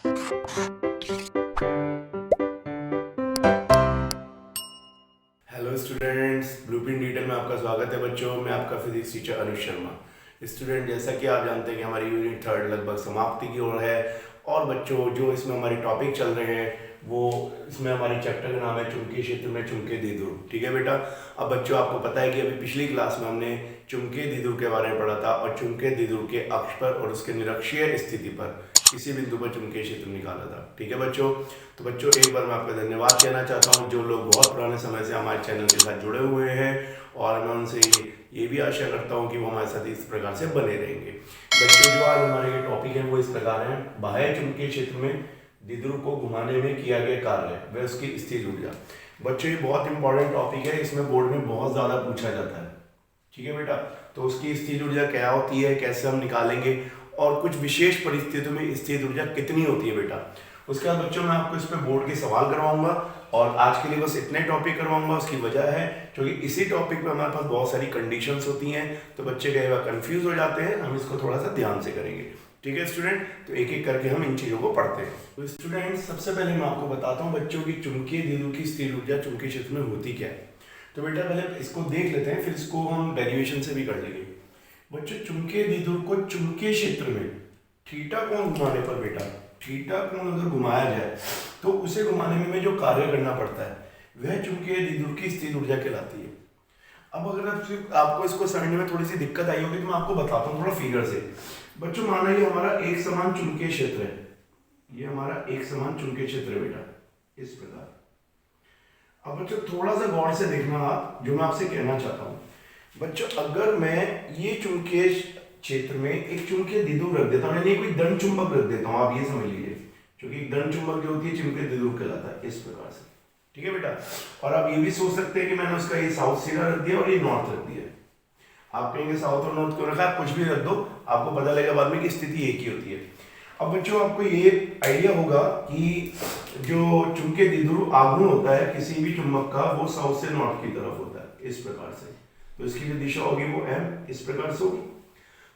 Hello students, blueprint detail में आपका स्वागत है बच्चों। मैं आपका physics teacher Anuj Sharma. Student, जैसा कि आप जानते हैं कि हमारी यूनिट 3 लगभग समाप्ति की ओर है और बच्चों जो इसमें हमारे टॉपिक चल रहे हैं वो इसमें हमारी चैप्टर का नाम है चुंबकीय क्षेत्र में चुंबकीय द्विध्रुव। ठीक है बेटा। अब बच्चों आपको पता है कि अभी पिछली क्लास में हमने चुंबकीय द्विध्रुव के बारे में पढ़ा था और चुंबकीय द्विध्रुव के अक्ष पर और उसके निरक्षीय स्थिति पर किसी बिंदु पर चुंबकीय क्षेत्र निकाला था। ठीक है बच्चों। तो बच्चों एक बार मैं आपका धन्यवाद कहना चाहता हूँ जो लोग बहुत पुराने समय से हमारे चैनल के साथ जुड़े हुए हैं, और मैं उनसे ये भी आशा करता हूँ कि वो हमारे साथ इस प्रकार से बने रहेंगे। बच्चों जो आज हमारे ये टॉपिक है वो इस प्रकार है, बाह्य चुंबकीय क्षेत्र में द्विध्रुव को घुमाने में किया गया कार्य व उसकी स्थिर ऊर्जा। बच्चों ये बहुत इंपॉर्टेंट टॉपिक है, इसमें बोर्ड में बहुत ज़्यादा पूछा जाता है। ठीक है बेटा। तो उसकी स्थिर ऊर्जा क्या होती है, कैसे हम निकालेंगे, और कुछ विशेष परिस्थितियों में स्थिर ऊर्जा कितनी होती है बेटा। उसके बाद बच्चों मैं आपको इस पे बोर्ड के सवाल करवाऊंगा और आज के लिए बस इतने टॉपिक करवाऊंगा। उसकी वजह है क्योंकि इसी टॉपिक पे हमारे पास बहुत सारी कंडीशंस होती हैं, तो बच्चे कई बार कंफ्यूज हो जाते हैं। हम इसको थोड़ा सा ध्यान से करेंगे। ठीक है स्टूडेंट। तो एक एक करके हम इन चीज़ों को पढ़ते हैं। तो स्टूडेंट सबसे पहले मैं आपको बताता हूँ बच्चों की चुंबकीय द्विध्रुव की स्थिर ऊर्जा चुंबकीय क्षेत्र में होती क्या है। तो बेटा पहले इसको देख लेते हैं, फिर इसको हम डेरिवेशन से भी कर लेंगे। बच्चों चुंबकीय द्विध्रुव को चुंबकीय क्षेत्र में थीटा कोण घुमाने पर बेटा, थीटा कोण अगर घुमाया जाए तो उसे घुमाने में जो कार्य करना पड़ता है वह चुंबकीय द्विध्रुव की स्थिर ऊर्जा कहलाती है। अब अगर आपको इसको समझने में थोड़ी सी दिक्कत आई होगी तो मैं आपको बताता हूँ थोड़ा फिगर से। बच्चों माना ये हमारा एक समान चुंबकीय क्षेत्र है, ये हमारा एक समान चुंबकीय क्षेत्र है बेटा, इस प्रकार। अब बच्चों थोड़ा सा गौर से देखना आप, जो मैं आपसे कहना चाहता हूँ। बच्चों अगर मैं ये चुंबकीय क्षेत्र में एक चुंबकीय द्विध्रुव रख देता हूँ, यानी कोई दंड चुंबक रख देता हूँ, आप ये समझ लीजिए, क्योंकि एक दंड चुंबक जो होती है चुंबकीय द्विध्रुव कहलाता है, इस प्रकार से। ठीक है बेटा। और आप ये भी सोच सकते हैं कि मैंने उसका ये साउथ सिरा रख दिया और ये नॉर्थ रख दिया। आप कहेंगे साउथ और नॉर्थ क्यों रखा है, कुछ भी रख दो, आपको पता लगेगा बाद में कि स्थिति एक ही होती है। अब बच्चों आपको ये आइडिया होगा कि जो चुंबकीय द्विध्रुव आघूर्ण होता है किसी भी चुंबक का वो साउथ से नॉर्थ की तरफ होता है, इस प्रकार से। तो इसकी जो दिशा होगी वो एम इस प्रकार से होगी।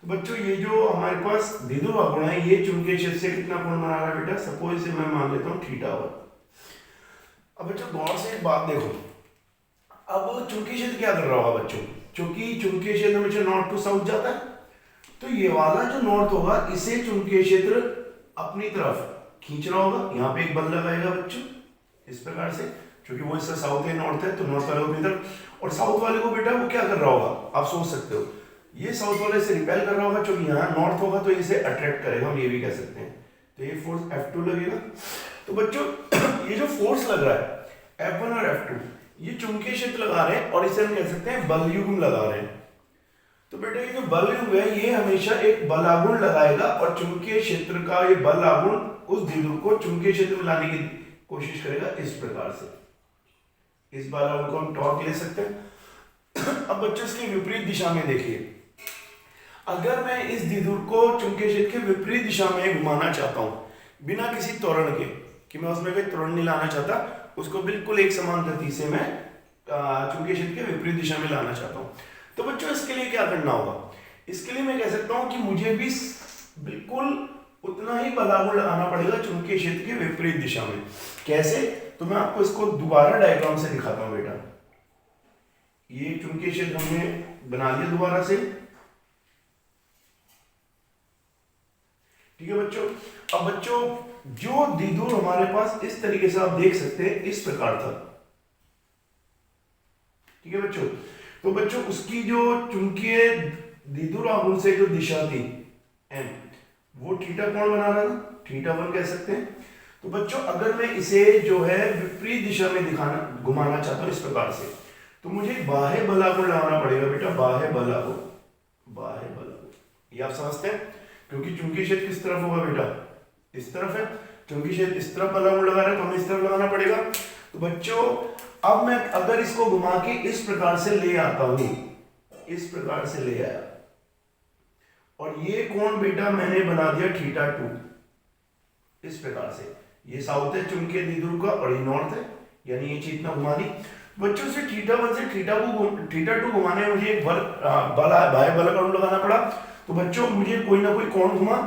तो बच्चों ये जो हमारे पास द्विध्रुव आघूर्ण है ये चुंबकीय क्षेत्र से कितना कोण बना रहा है बेटा, सपोज से मैं मान लेता हूँ थीटा वन। अब बच्चों गौर से एक बात देखो, अब चुंबकीय क्षेत्र क्या कर रहा होगा बच्चों, क्योंकि चुंबकीय क्षेत्र हमेशा नॉर्थ टू साउथ जाता है, तो ये वाला जो नॉर्थ होगा इसे चुंबकीय क्षेत्र अपनी तरफ खींच रहा होगा। यहाँ पे एक बल लगाएगा बच्चों इस प्रकार से, क्योंकि वो इससे साउथ है नॉर्थ है, तो नॉर्थ वाले को अपनी तरफ, और साउथ वाले को बेटा वो क्या कर रहा होगा, आप सोच सकते हो, ये साउथ वाले से रिपेल कर रहा होगा, क्योंकि यहाँ नॉर्थ होगा तो इसे अट्रैक्ट करेगा, हम ये भी कह सकते हैं। तो ये फोर्स F2 लगेगा। तो बच्चों ये जो फोर्स लग रहा है F1 और F2 ये चुंबकीय क्षेत्र लगा रहे हैं और इसे हम कह सकते हैं बल युग्म लगा रहे हैं। तो बेटा ये जो बल युग्म है ये हमेशा एक बल आघूर्ण लगाएगा और चुंबकीय क्षेत्र का ये बल आघूर्ण उस द्विध्रुव को चुंबकीय क्षेत्र में लाने की कोशिश करेगा इस प्रकार से। इस बल आघूर्ण को हम टॉर्क ले सकते हैं। अब बच्चों इसके विपरीत दिशा में देखिए, अगर मैं इस द्विध्रुव को चुंबकीय क्षेत्र के विपरीत दिशा में घुमाना चाहता हूं बिना किसी त्वरण के, कि मैं उसमें कोई त्वरण नहीं लाना चाहता, उसको बिल्कुल एक समान गति से मैं चुंबकीय क्षेत्र के विपरीत दिशा में लाना चाहता हूं, तो बच्चों इसके लिए क्या करना होगा, इसके लिए मैं कह सकता हूं कि मुझे भी बिल्कुल उतना ही बल आघूर्ण लगाना पड़ेगा चुंबकीय क्षेत्र के विपरीत दिशा में। कैसे, तो मैं आपको इसको दोबारा डायग्राम से दिखाता हूं बेटा। ये चुंबकीय क्षेत्र हमने बना लिया दोबारा से। ठीक है बच्चों। अब बच्चों जो द्विध्रुव हमारे पास इस तरीके से आप देख सकते हैं इस प्रकार था। ठीक है बच्चों। तो बच्चों उसकी जो चुंबकीय द्विध्रुव आघूर्ण से जो दिशा थी एम, वो थीटा कोण बना रहा था, थीटा वन कह सकते हैं। तो बच्चों अगर मैं इसे जो है विपरीत दिशा में दिखाना घुमाना चाहता हूं इस प्रकार से, तो मुझे बाह्य बल आघूर्ण लगाना पड़ेगा बेटा, बाह्य बल आघूर्ण, बाह्य बल आघूर्ण। ये आप समझते हैं, क्योंकि चुंबकीय क्षेत्र किस तरफ होगा बेटा, इस तरफ है, चुंबकीय क्षेत्र इस तरफ बल आघूर्ण लगा रहे हैं तो हमें इस तरफ लगाना पड़ेगा। तो बच्चों अब मैं अगर इसको घुमा के इस प्रकार से ले आता हूं, इस प्रकार से ले आया, और ये कोण बेटा मैंने बना दिया थीटा टू इस प्रकार से। ये साउथ है चुंबकीय द्विध्रुव का और ये नॉर्थ है, यानी ये चीज ना घुमा दी। बच्चों से थीटा वन से थीटा टू घुमाने में मुझे एक बाह्य बल आघूर्ण लगाना पड़ा। तो बच्चों मुझे कोई ना कोई कोण घुमा।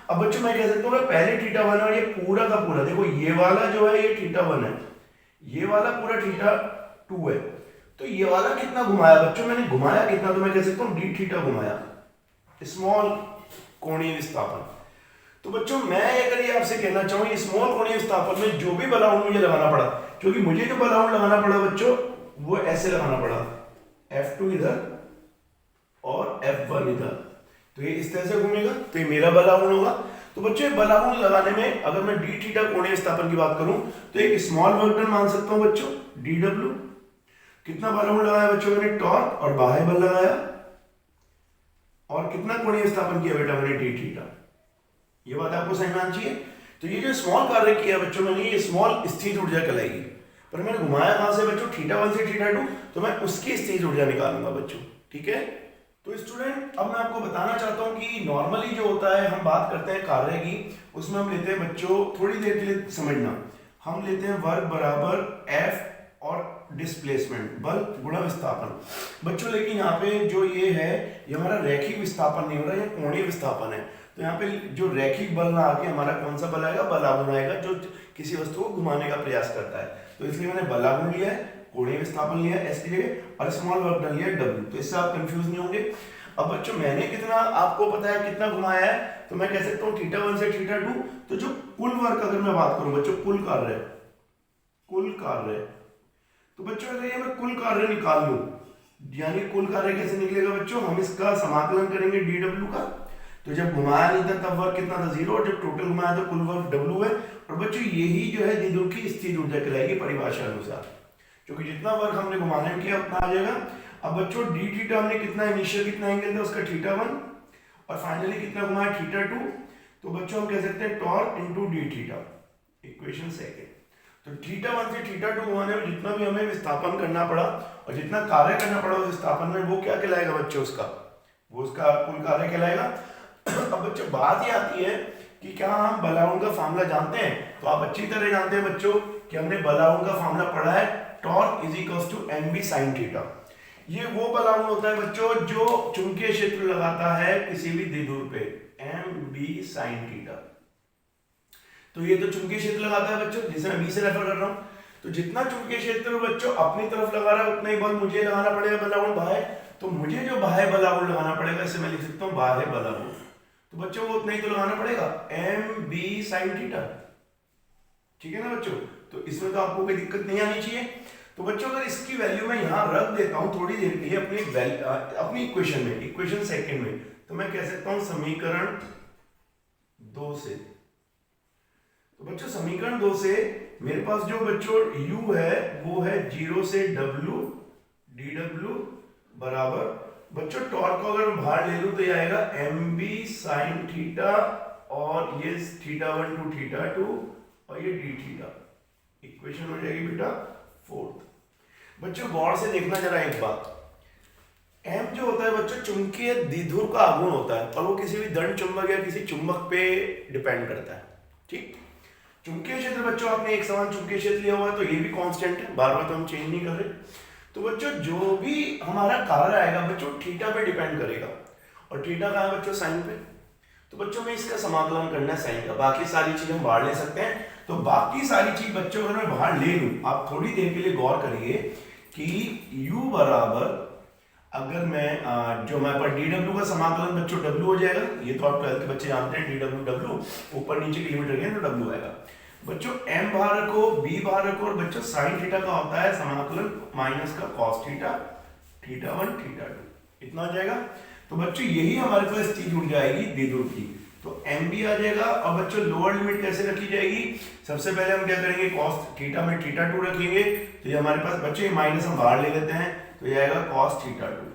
अब बच्चों मैं कह सकता हूँ पहले थीटा वन और ये पूरा का पूरा, देखो ये वाला जो है ये थीटा वन है, ये वाला पूरा थीटा टू है, तो ये वाला कितना घुमाया बच्चों, मैंने घुमाया कितना, तो मैं कह सकता हूँ डी थीटा घुमाया, स्मॉल कोणीय विस्थापन। तो बच्चों मैं अगर ये आपसे कहना चाहूँ, ये स्मॉल कोणीय विस्थापन में जो भी बलाउंड मुझे लगाना पड़ा, क्योंकि मुझे जो बलाउंड लगाना पड़ा बच्चों वो ऐसे लगाना पड़ा, F2 इधर और F1 इधर, तो ये इस तरह से घूमेगा, तो ये मेरा बलाउंड होगा। तो बच्चों ये बलाउंड लगाने में अगर मैं डी थीटा कोणीय विस्थापन की बात करूं तो एक स्मॉल वर्क डन मान सकता हूं बच्चों, डी डब्ल्यू। कितना बलाउंड लगाया बच्चों मैंने, टॉर्क और बाह्य बल लगाया, और कितना कोणीय विस्थापन किया बेटा मैंने, डी थीटा। ये बात आपको समझ में आनी चाहिए। तो ये जो स्मॉल कार्य किया बच्चों मैंने, ये स्मॉल स्थिर ऊर्जा कहलाएगी, पर मैंने घुमाया कहां से बच्चों, थीटा वन से थीटा टू, तो मैं उसकी स्थिर ऊर्जा निकालूंगा बच्चों, ठीक है। तो स्टूडेंट अब मैं आपको बताना चाहता हूं कि नॉर्मली जो होता है, हम बात करते हैं कार्य की, उसमें हम लेते हैं बच्चों, थोड़ी देर के लिए समझना, हम लेते हैं वर्क बराबर एफ और डिस्प्लेसमेंट बल गुणा विस्थापन बच्चों। लेकिन यहाँ पे जो ये है, ये हमारा रैखिक विस्थापन नहीं हो रहा है, ये कोणीय विस्थापन है। तो यहाँ पे जो रैखिक बल ना आके हमारा कौन सा बल आएगा, बलागुण आएगा, जो किसी वस्तु को घुमाने का प्रयास करता है। तो इसलिए मैंने बलागुण लिया है, कोणीय विस्थापन लिया है एस के लिए, और स्मॉल वर्क डन लिया है डब्ल्यू। तो इससे आप कंफ्यूज नहीं होंगे। अब बच्चों मैंने कितना आपको पता है, कितना घुमाया है, तो मैं कह सकता हूँ थीटा वन से थीटा टू। तो जो कुल वर्क अगर मैं बात करूं बच्चों, कुल कार्य, तो बच्चों अगर ये मैं कुल कार्य निकाल लूं, यानी कुल कार्य कैसे निकलेगा बच्चों, हम इसका समाकलन करेंगे डी डब्ल्यू का। तो जब घुमाया नहीं था तब वर्क कितना था, जीरो, और जब टोटल घुमाया तो कुल वर्क डब्ल्यू है। और बच्चों यही जो है द्विध्रुव की स्थिर ऊर्जा कहलाएगी परिभाषा अनुसार, क्योंकि जितना वर्क हमने घुमाने में किया उतना आ जाएगा। अब बच्चों डी थीटा हमने कितना, इनिशियल कितना एंगल था उसका थीटा वन, और फाइनली कितना घुमाया थीटा टू। तो बच्चों हम कह सकते हैं torque into D theta, equation second. तो थीटा वन से थीटा टू घुमाने में जितना भी हमें विस्थापन करना पड़ा और जितना कार्य करना पड़ा उस विस्थापन में, वो क्या कहलाएगा बच्चों, उसका वो उसका कुल कार्य कहलाएगा। अब बच्चों बात ये आती है कि क्या हम बलाउंड का फार्मूला जानते हैं, तो आप अच्छी तरह जानते हैं बच्चों कि हमने बलाउंड का फार्मूला पढ़ा है, torque is equals to M B sine theta. ये वो बलाउंड होता है बच्चों जो चुंबकीय क्षेत्र लगाता है किसी भी द्विध्रुव पे, एम बी साइन थीटा। तो ये तो चुंबकीय क्षेत्र लगाता है बच्चों, जिसे मैं बी से रेफर कर रहा हूं। तो जितना चुंबकीय क्षेत्र बच्चों अपनी तरफ लगा रहा है उतना ही बल मुझे लगाना पड़ेगा बलाउंड बाह्य। तो मुझे जो बाह्य बलाउंड लगाना पड़ेगा, इसे मैं लिख सकता हूं बाह्य बलाउंड। तो बच्चों वो उतना ही तो लगाना पड़ेगा, एम बी साइन थीटा, ठीक है ना बच्चों। तो इसमें तो आपको कोई दिक्कत नहीं आनी चाहिए। तो बच्चों अगर इसकी वैल्यू मैं यहां रख देता हूं थोड़ी देर के लिए अपनी इक्वेशन में, इक्वेशन सेकंड में, तो मैं कह सकता हूं समीकरण 2 से। तो बच्चों समीकरण 2 से मेरे पास जो बच्चों u है वो है 0 से w डी डब्ल्यू बराबर बच्चों टॉर्क को अगर मैं बाहर ले लूं तो ये आएगा एम बी साइन थीटा, और ये theta one two theta two, और ये डी थीटा। इक्वेशन हो जाएगी बेटा 4। बच्चों गौर से देखना जरा एक बात, एम जो होता है बच्चों चुंबकीय द्विध्रुव का आघूर्ण होता है, और वो किसी भी दंड चुंबक या किसी चुंबक पे डिपेंड करता है, ठीक। चुंबकीय क्षेत्र बच्चों आपने एक समान चुंबकीय क्षेत्र लिया हुआ है, तो ये भी कांस्टेंट है, बार बार तो हम चेंज नहीं कर रहे। तो बच्चों जो भी हमारा कार्य आएगा बच्चों थीटा पे डिपेंड करेगा, और थीटा का है बच्चों साइन पे। तो बच्चों में इसका समाकलन करना है साइन का, बाकी सारी चीज हम बाहर ले सकते हैं। तो बाकी सारी चीज बच्चों अगर मैं बाहर ले लूं, आप थोड़ी देर के लिए गौर करिए कि u बराबर, अगर मैं जो हमारे पास डी डब्ल्यू का समाकलन बच्चों डब्ल्यू हो जाएगा, ये तो आप 12th के बच्चे जानते हैं, डी डब्ल्यू डब्ल्यू ऊपर नीचे की लिमिट रखेंगे तो डब्ल्यू आएगा बच्चों। m बाहर रखो, b बाहर रखो, और बच्चों साइन थीटा का होता है समाकलन माइनस का cos theta, theta one theta two, इतना हो जाएगा। तो बच्चों यही हमारे पास स्थिति जुड़ जाएगी द्विध्रुव की, तो एम भी आ जाएगा। और बच्चों लोअर लिमिट कैसे रखी जाएगी, सबसे पहले हम क्या करेंगे, कॉस थीटा में थीटा टू रखेंगे, तो ये हमारे पास बच्चों ये माइनस हम बाहर ले लेते हैं, तो ये आएगा कॉस थीटा टू।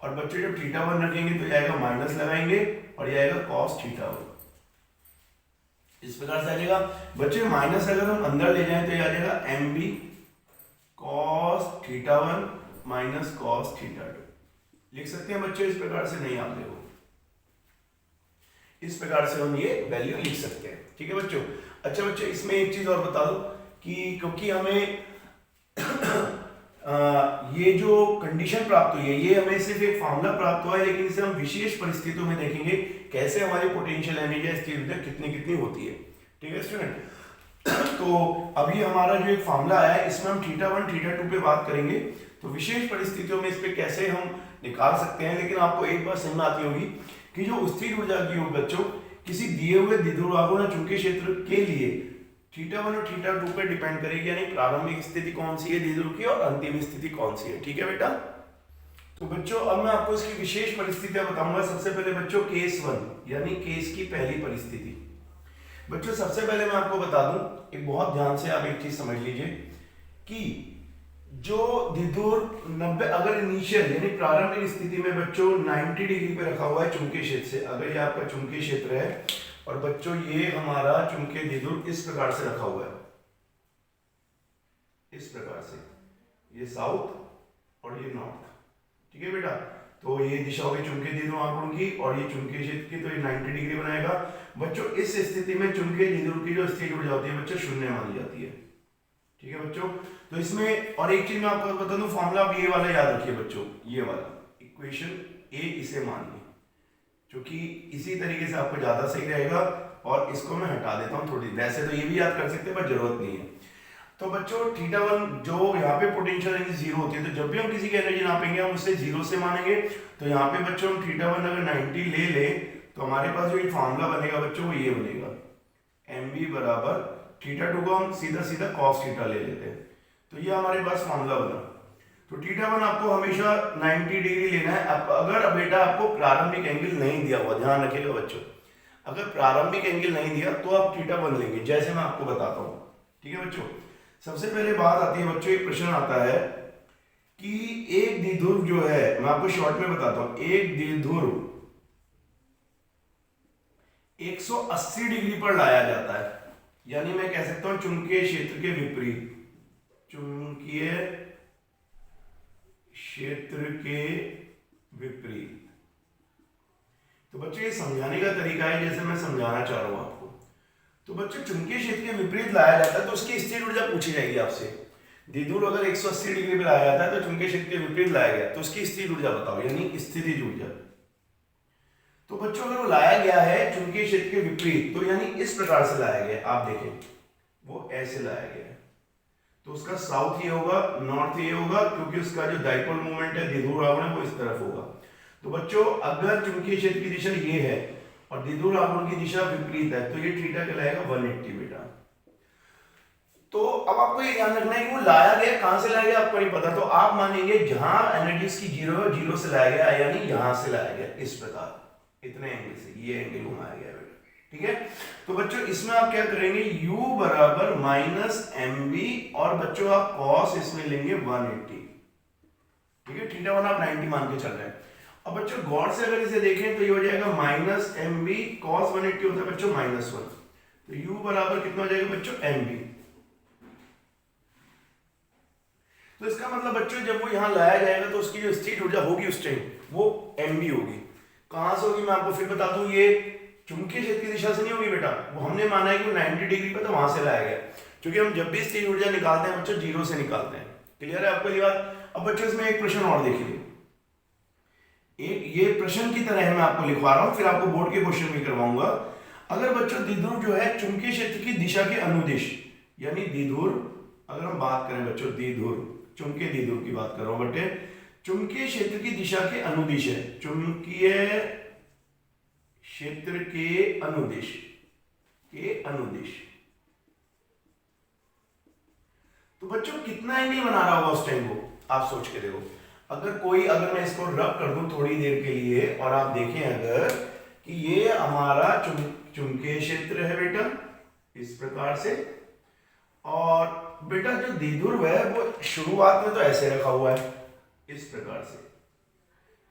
और बच्चों जब थीटा वन रखेंगे तो ये आएगा माइनस लगाएंगे, और ये आएगा कॉस थीटा वन, इस प्रकार से आ जाएगा बच्चों। माइनस अगर हम अंदर ले जाएं तो ये आ जाएगा M B cos theta one minus cos theta two, लिख सकते हैं बच्चों इस प्रकार से, नहीं आप देखो इस प्रकार से हम ये वैल्यू लिख सकते हैं, ठीक है बच्चों। अच्छा बच्चों इसमें एक चीज और बता दो कि क्योंकि हमें ये जो कंडीशन प्राप्त हुई है, ये हमें सिर्फ एक फार्मूला प्राप्त हुआ है, लेकिन इसे हम विशेष परिस्थितियों में देखेंगे कैसे हमारी पोटेंशियल एनर्जी या स्थिर ऊर्जा कितनी कितनी होती है। ठीक है स्टूडेंट। तो अभी हमारा जो एक फॉर्मूला आया है इसमें हम θ1 θ2 पे बात करेंगे, तो विशेष परिस्थितियों में इस पे कैसे हम निकाल सकते हैं। लेकिन आपको एक बात समझ में आती होगी कि जो स्थिर ऊर्जा की हो बच्चों, किसी दिए हुए द्विध्रुव आघूर्ण चुंबकीय क्षेत्र के लिए θ1 और θ2 पे डिपेंड करेगी, यानी प्रारंभिक स्थिति कौन सी है द्विध्रुव की और अंतिम स्थिति कौन सी है। ठीक है बेटा। तो बच्चों अब मैं आपको इसकी विशेष परिस्थितियां बताऊंगा। सबसे पहले बच्चों केस 1 यानी केस की पहली परिस्थिति। बच्चों सबसे पहले मैं आपको बता दूं, एक बहुत ध्यान से आप एक चीज समझ लीजिए कि जो द्विध्रुव 90 अगर इनिशियल यानी प्रारंभिक स्थिति में बच्चों 90 डिग्री पे रखा हुआ है चुंबकीय क्षेत्र से, अगर ये आपका चुंबकीय क्षेत्र है और बच्चों ये हमारा चुंबकीय द्विध्रुव इस प्रकार से रखा हुआ है, इस प्रकार से, ये साउथ और ये नॉर्थ। ठीक है बेटा। तो ये दिशा होगी चुंबकीय द्विध्रुव आघूर्ण की और ये चुंबकीय क्षेत्र की, तो ये 90 डिग्री बनाएगा। बच्चों इस स्थिति में चुंबकीय द्विध्रुव की जो स्थिर ऊर्जा होती है बच्चों शून्य मानी जाती है। ठीक है बच्चों। तो इसमें और एक चीज मैं आपको बता दूं, फॉर्मूला आप ये वाला याद रखिए बच्चों, ये वाला इक्वेशन ए इसे मानिए, क्योंकि इसी तरीके से आपको ज्यादा सही रहेगा। और इसको मैं हटा देता हूं थोड़ी, वैसे तो ये भी याद कर सकते हैं पर जरूरत नहीं है। तो बच्चों θ1 जो यहाँ पे पोटेंशियल एनर्जी जीरो होती है, तो जब भी हम किसी की एनर्जी नापेंगे हम उसे जीरो से मानेंगे। तो यहाँ पे बच्चों हम θ1 अगर 90 ले ले तो हमारे पास जो ये फॉर्मूला बनेगा बच्चों वो ये बनेगा, mv बराबर θ2 को हम सीधा सीधा cos थीटा ले लेते हैं, तो ये हमारे पास फॉर्मूला बना। तो θ1 आपको हमेशा 90 डिग्री लेना है। अगर बेटा आपको प्रारंभिक एंगल नहीं दिया हुआ, ध्यान रखिएगा बच्चों, अगर प्रारंभिक एंगल नहीं दिया तो आप θ1 लेंगे, जैसे मैं आपको बताता हूँ। ठीक है बच्चों। सबसे पहले बात आती है बच्चों, एक प्रश्न आता है कि एक द्विध्रुव जो है, मैं आपको शॉर्ट में बताता हूं, एक द्विध्रुव 180 डिग्री पर लाया जाता है, यानी मैं कह सकता हूं चुंबकीय क्षेत्र के विपरीत, चुंबकीय क्षेत्र के विपरीत। तो बच्चों ये समझाने का तरीका है जैसे मैं समझाना चाह रहा हूं आपको। तो बच्चों चुंबकीय क्षेत्र के विपरीत लाया जाता है तो उसकी स्थिर ऊर्जा पूछी जाएगी आपसे। द्विध्रुव अगर 180 डिग्री पे लाया जाता है तो चुंबकीय क्षेत्र के विपरीत लाया गया तो उसकी स्थिर ऊर्जा बताओ, यानी स्थितिज ऊर्जा। तो बच्चों अगर वो लाया गया है चुंबकीय क्षेत्र के विपरीत, तो यानी इस प्रकार से लाया गया, आप देखें वो ऐसे लाया गया है, तो उसका साउथ ये होगा, नॉर्थ ये होगा, क्योंकि उसका जो डाइपोल मोमेंट है द्विध्रुव आघूर्ण वो इस तरफ होगा। तो बच्चों अगर चुंबकीय क्षेत्र की दिशा ये है और द्विध्रुव आघूर्ण की दिशा विपरीत है तो ये थीटा कहलाएगा 180 बेटा। तो अब आपको ये ध्यान रखना है कि वो लाया गया कहां से लाया गया आपको नहीं पता, तो आप मानेंगे जहां एनर्जी की जीरो है, जीरो से लाया गया, यानी यहां से लाया गया, इस प्रकार इतने एंगल से ये एंगल घुमाया गया बेटा। ठीक है। तो बच्चों इसमें आप क्या करेंगे, u बराबर -mv और बच्चों आप cos इसमें लेंगे 180। ठीक है। θ1 आप 90 मान के चल रहे हैं। अब बच्चों गौर से अगर इसे देखें तो ये हो जाएगा -mv cos 180 होता है बच्चों -1, तो u बराबर कितना हो जाएगा बच्चों mv। तो इसका मतलब बच्चों जब वो यहां लाया जाएगा तो उसकी जो स्थिर ऊर्जा होगी उस टाइम वो mv होगी। कहां से होगी मैं आपको फिर बता दूं, ये चुंबकीय क्षेत्र की दिशा से नहीं होगी बेटा, वो हमने माना है कि 90 डिग्री पे तो वहां से लाया गया, क्योंकि हम जब भी स्थिर ऊर्जा निकालते हैं बच्चों जीरो से निकालते हैं। क्लियर है आपको ये बात। अब बच्चों इसमें एक प्रश्न और देखिए, एक ये प्रश्न की तरह है, मैं आपको लिखवा रहा हूं, फिर आपको बोर्ड के क्वेश्चन भी करवाऊंगा। अगर बच्चों द्विध्रुव जो है चुंबकीय क्षेत्र की दिशा के अनुदिश, यानी द्विध्रुव अगर हम बात करें बच्चों द्विध्रुव, चुंबकीय द्विध्रुव की बात कर रहा हूं बच्चे, चुंबकीय क्षेत्र की दिशा के अनुदिश है, चुंबकीय क्षेत्र के अनुदिश, के अनुदिश, तो बच्चों कितना एंगल बना रहा होगा उस टाइम को आप सोच के देखो। अगर मैं इसको रब कर दूं थोड़ी देर के लिए और आप देखें अगर कि ये हमारा चुंबकीय क्षेत्र है बेटा इस प्रकार से, और बेटा जो द्विध्रुव है वो शुरुआत में तो ऐसे रखा हुआ है इस प्रकार से,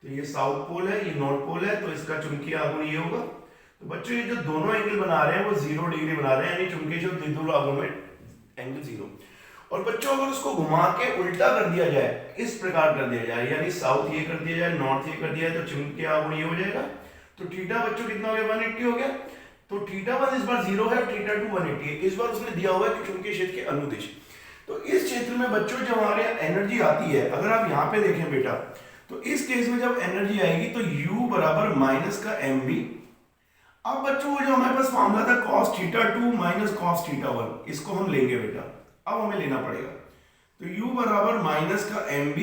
तो ये साउथ पोल है ये नॉर्थ पोल है, तो इसका चुंबकीय आघूर्ण ये होगा। तो बच्चों ये जो दोनों एंगल बना रहे हैं वो 0 डिग्री बना रहे हैं, यानी चुंबकीय जो द्विध्रुव आघूर्ण में एंगल 0। और बच्चों अगर उसको घुमा के उल्टा कर दिया जाए, इस प्रकार कर दिया जाए, यानी साउथ ये कर दिया जाए नॉर्थ ये कर दिया जाए, तो चुंबकीय आघूर्ण ये हो जाएगा। तो थीटा बच्चों कितना हो गया 180 हो गया। तो θ1 इस बार 0 है, θ2 180 है, इस बार उसने दिया हुआ है कि चुंबकीय क्षेत्र के अनुदिश। तो इस क्षेत्र में बच्चों जब हमारे एनर्जी आती है, अगर आप यहाँ पे देखें बेटा, तो इस केस में जब एनर्जी आएगी तो u बराबर माइनस का mv अब बच्चों वो जो हमारे पास फॉर्मूला था cos theta 2 minus cos theta 1, इसको हम लेंगे बेटा, अब हमें लेना पड़ेगा। तो u बराबर माइनस का mb,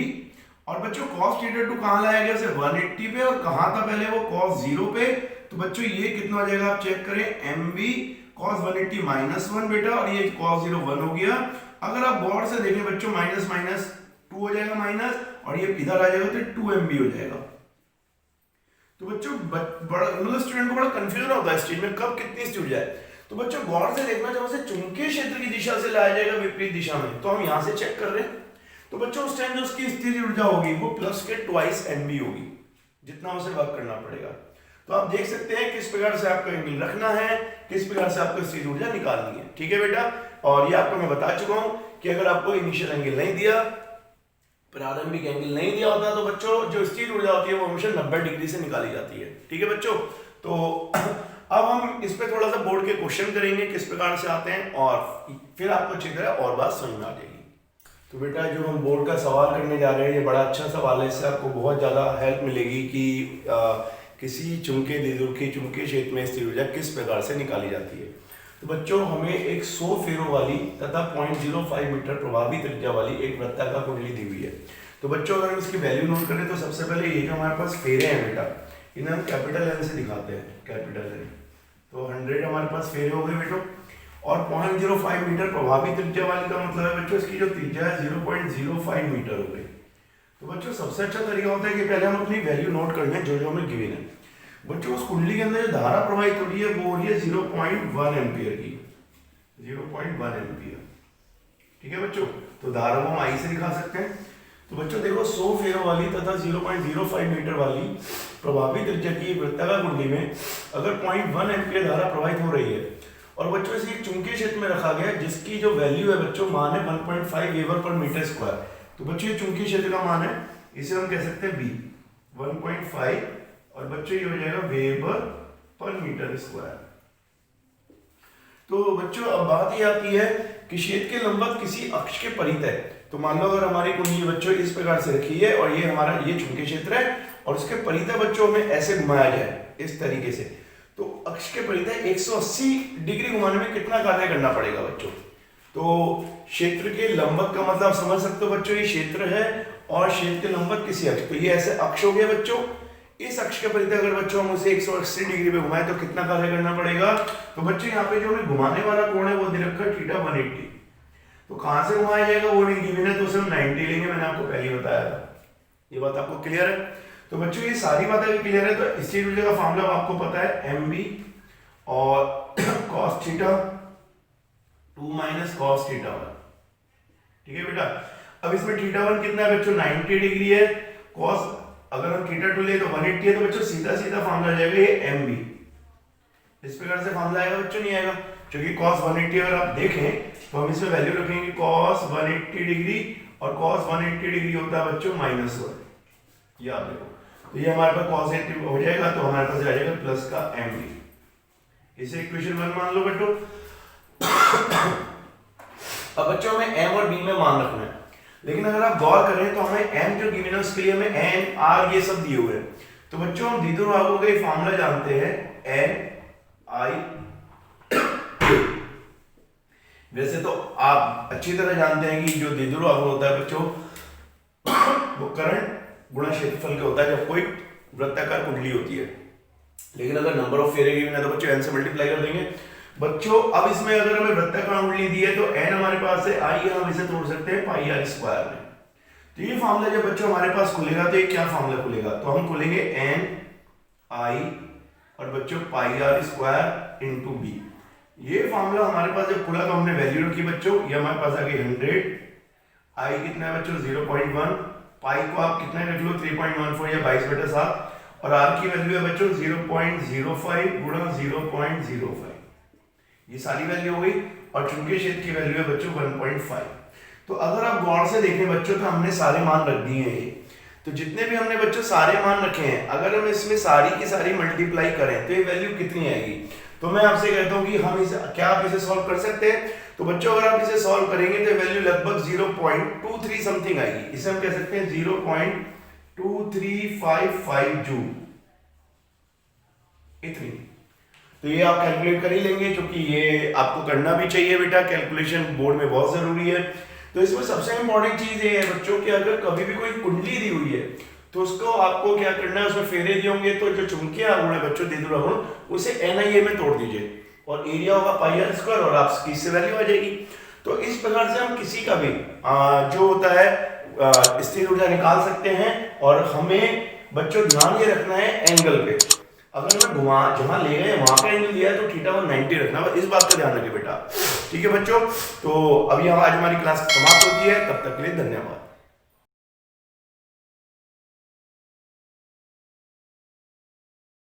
और बच्चों cos थीटा 2 कहाँ लाया गया, 180 पे, और कहाँ था पहले वो cos 0 पे। तो बच्चों ये कितना हो जाएगा, आप चेक करें, mb cos 180 माइनस 1 बेटा, और ये cos 0 1 हो गया। अगर आप गौर से देखें बच्चों, माइनस माइनस 2 हो जाएगा माइनस, और ये इधर आ जाएगा तो 2mb हो जाएगा। तो बच्चों बड़ा मतलब स्टूडेंट को बड़ा कंफ्यूजन होता है इस चीज में, कब कितनी स्पीड जाए। तो बच्चों गौर से देखना, जब उसे चुंबकीय क्षेत्र की दिशा से लाया जाएगा विपरीत दिशा में, तो हम यहाँ से चेक कर रहे हैं। तो बच्चों उस टाइम जो उसकी स्थिर ऊर्जा होगी वो प्लस के ट्वाइस एमबी होगी, जितना उसे वर्क करना पड़ेगा। तो आप देख सकते हैं किस प्रकार से आपको एंगल रखना है, किस प्रकार से आपको स्थिर ऊर्जा निकालनी है। ठीक है बेटा, और ये आपको मैं बता चुका हूं कि अगर आपको इनिशियल एंगल नहीं दिया, प्रारंभिक एंगल नहीं दिया होता, तो बच्चों जो स्थिर ऊर्जा होती है वो हमेशा 90 डिग्री से निकाली जाती है। ठीक है बच्चों, तो अब हम इस पे थोड़ा सा बोर्ड के क्वेश्चन करेंगे किस प्रकार से आते हैं, और फिर आपको अच्छी तरह और बात समझ में आ जाएगी। तो बेटा जो हम बोर्ड का सवाल करने जा रहे हैं, ये बड़ा अच्छा सवाल है, इससे आपको बहुत ज़्यादा हेल्प मिलेगी कि किसी चुंबकीय द्विध्रुवीय चुंबकीय क्षेत्र में स्थिर ऊर्जा किस प्रकार से निकाली जाती है। तो बच्चों हमें एक 100 फेरों वाली तथा 0.05 मीटर प्रभावी त्रिज्या वाली एक वृत्ताकार कुंडली दी हुई है। तो बच्चों अगर हम इसकी वैल्यू नोट करें तो सबसे पहले ये जो हमारे पास फेरे हैं बेटा, इन्हें हम कैपिटल एन से दिखाते हैं, कैपिटल एन। तो 100 हमारे पास फेरे हो गए बेटो, और 0.05 मीटर प्रभावी त्रिज्या वाली का मतलब है बच्चों इसकी जो त्रिज्या है 0.05 मीटर हो गई। तो बच्चों सबसे अच्छा तरीका होता है कि पहले हम अपनी वैल्यू नोट कर लें जो जो हमें गिवन है। बच्चों उस कुंडली के अंदर जो धारा प्रवाहित हो रही है वो हो रही है 0.1 एम्पियर की, 0.1 एम्पियर। ठीक है बच्चों, तो धारा को हम आई से दिखा सकते हैं। तो बच्चों देखो 100 फेरों वाली तथा 0.05 मीटर वाली प्रभावी त्रिज्या की वृत्ताकार कुंडली में अगर 0.1 एम्पियर धारा प्रवाहित हो रही है, और बच्चों इसे एक चुंबकीय क्षेत्र में रखा गया जिसकी जो वैल्यू है बच्चों मान है 1.5 वेबर पर मीटर स्क्वायर। तो बच्चों ये चुंबकीय क्षेत्र का मान है, इसे हम कह सकते हैं बी 1.5, और बच्चों ये हो जाएगा वेबर पर मीटर स्क्वायर। तो बच्चों अब बात ये आती है कि क्षेत्र के लंबवत किसी अक्ष के परित है। तो मान लो अगर हमारी कुंडली बच्चों इस प्रकार से रखी है, और ये हमारा ये चुंबकीय क्षेत्र है, और उसके परित है बच्चों हमें ऐसे घुमाया जाए इस तरीके से, तो अक्ष के परित है 180 डिग्री घुमाने में कितना कार्य करना पड़ेगा बच्चों। तो क्षेत्र के लंबवत का मतलब समझ सकते हो बच्चों, ये क्षेत्र है और क्षेत्र के लंबवत किसी अक्ष, तो ये ऐसे अक्ष हो गया बच्चों। इस अक्ष के परित अगर बच्चों हम उसे 180 डिग्री पे घुमाएं तो कितना कार्य करना पड़ेगा। तो बच्चों यहाँ पे जो हमें घुमाने वाला कोण है वो दे रखा है थीटा 180। तो कहां से घुमाया जाएगा वो नहीं गिवन है, तो उसे हम 90 लेंगे, मैंने आपको पहले बताया था। ये बात आपको क्लियर है। तो बच्चों ये सारी बातें क्लियर है। तो स्थिर ऊर्जा का फॉर्मूला आपको पता है mb और cos theta 2 minus cos theta 1। ठीक है बेटा, अब इसमें थीटा 1 कितना है बच्चों 90 डिग्री है, cos अगर हम थीटा 2 ले तो 180 है, तो बच्चों सीधा सीधा फॉर्मूला आ जाएगा ये mb। इस प्रकार से फॉर्मूला आएगा बच्चों, नहीं आएगा, क्योंकि cos 180 अगर आप देखें तो हम इसमें वैल्यू रखेंगे cos 180 डिग्री, और cos 180 डिग्री होता है बच्चों -1। ये आप देखो, तो ये हमारे पास cos 80 हो जाएगा, तो हमारे पास आ जाएगा प्लस का mb। इसे इक्वेशन 1 मान लो बेटो। अब बच्चों हमें m और b में मान रखना है, लेकिन अगर आप गौर करें तो हमें m जो गिवन है उसके लिए हमें n r ये सब दिए हुए हैं। तो बच्चों हम द्विध्रुवाकों का फॉर्मूला जानते हैं n i। वैसे तो आप अच्छी तरह जानते हैं कि जो द्विध्रुवाक होता है बच्चों वो करंट गुणा क्षेत्रफल का होता है जब कोई वृत्ताकार कुंडली होती है। लेकिन अगर नंबर ऑफ फेरे गिवन है तो बच्चों n से मल्टीप्लाई कर देंगे। बच्चों अब इसमें अगर हमें वृत्ताकार कुंडली दी है तो n हमारे पास है i, हम इसे तोड़ सकते हैं पाई r स्क्वायर में। तो ये फार्मूला जब बच्चों हमारे पास खुलेगा तो ये क्या फार्मूला खुलेगा, तो हम खुलेंगे n i और बच्चों पाई r स्क्वायर इंटू b। ये फार्मूला हमारे पास जब खुला तो हमने वैल्यू रखी बच्चों, ये हमारे पास आ गई 100, i कितना है बच्चों 0.1, पाई को आप कितना रख लो 3.14 या 22/7, और r की वैल्यू है बच्चों 0.05 गुणा 0.05। ये सारी वैल्यू हो गई, और चुंबकीय क्षेत्र की वैल्यू है बच्चों 1.5। तो अगर आप गौर से देखें बच्चों तो हमने सारे मान रख दिए हैं ये, तो जितने भी हमने बच्चों सारे मान रखे हैं अगर हम इसमें सारी की सारी मल्टीप्लाई करें तो ये वैल्यू कितनी आएगी। तो मैं आपसे कहता हूं कि हम इसे क्या आप इसे सॉल्व कर सकते हैं। तो बच्चों अगर आप इसे सॉल्व करेंगे तो वैल्यू लगभग 0.23 समथिंग आएगी। इसे हम कह सकते हैं 0.2355 जूल, इतनी। तो ये आप कैलकुलेट कर ही लेंगे, क्योंकि ये आपको करना भी चाहिए बेटा, कैलकुलेशन बोर्ड में बहुत जरूरी है। तो इसमें सबसे इंपॉर्टेंट चीज ये है बच्चों कि अगर कभी भी कोई कुंडली दी हुई है तो उसको आपको क्या करना है, उसमें फेरे दिए होंगे तो जो चुंबकीय गुण है बच्चों, देदुरा गुण, उसे NiA में तोड़ दीजिए और एरिया होगा पाई आर स्क्वायर और आपकी इससे वैल्यू आ जाएगी। तो इस प्रकार से हम किसी का भी जो होता है स्थिर ऊर्जा निकाल सकते हैं। और हमें बच्चों ध्यान ये रखना है एंगल पे, अगर मैं घुमा जहां ले गए वहां का एंगल दिया है तो थीटा 190 रखना, बस इस बात का ध्यान रखिए बेटा। ठीक है बच्चों, तो अभी आज हमारी क्लास समाप्त होती है, तब तक के लिए धन्यवाद।